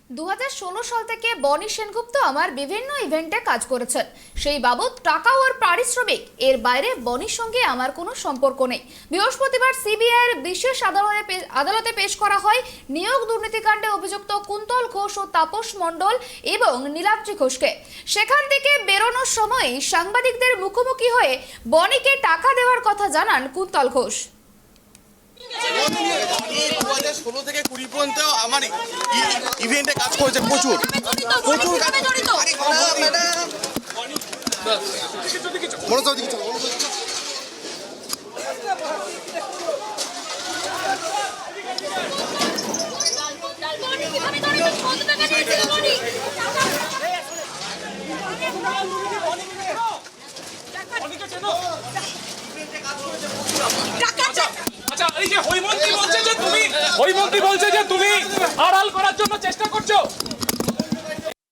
2016 সাল থেকে বনি সেনগুপ্ত আমার বিভিন্ন ইভেন্টে কাজ করেছেন। সেই বাবদ টাকা ওর পারিশ্রমিক, এর বাইরে বনির সঙ্গে আমার কোনো সম্পর্ক নেই। বৃহস্পতিবার সিবিআইয়ের বিশেষ আদালতে পেশ করা হয় নিয়োগ দুর্নীতিকাণ্ডে অভিযুক্ত কুন্তল ঘোষ ও তাপস মণ্ডল এবং নীলাদ্রি ঘোষকে। সেখান থেকে বেরোনোর সময় সাংবাদিকদের মুখোমুখি হয়ে বনিকে টাকা দেওয়ার কথা জানান কুন্তল ঘোষ। 2016 থেকে 20 পর্যন্ত আমার ইভেন্টে কাজ করেছে প্রচুর কাজ। আচ্ছা, এই যে হৈমন্তী বলছে যে তুমি আড়াল করার জন্য চেষ্টা করছো।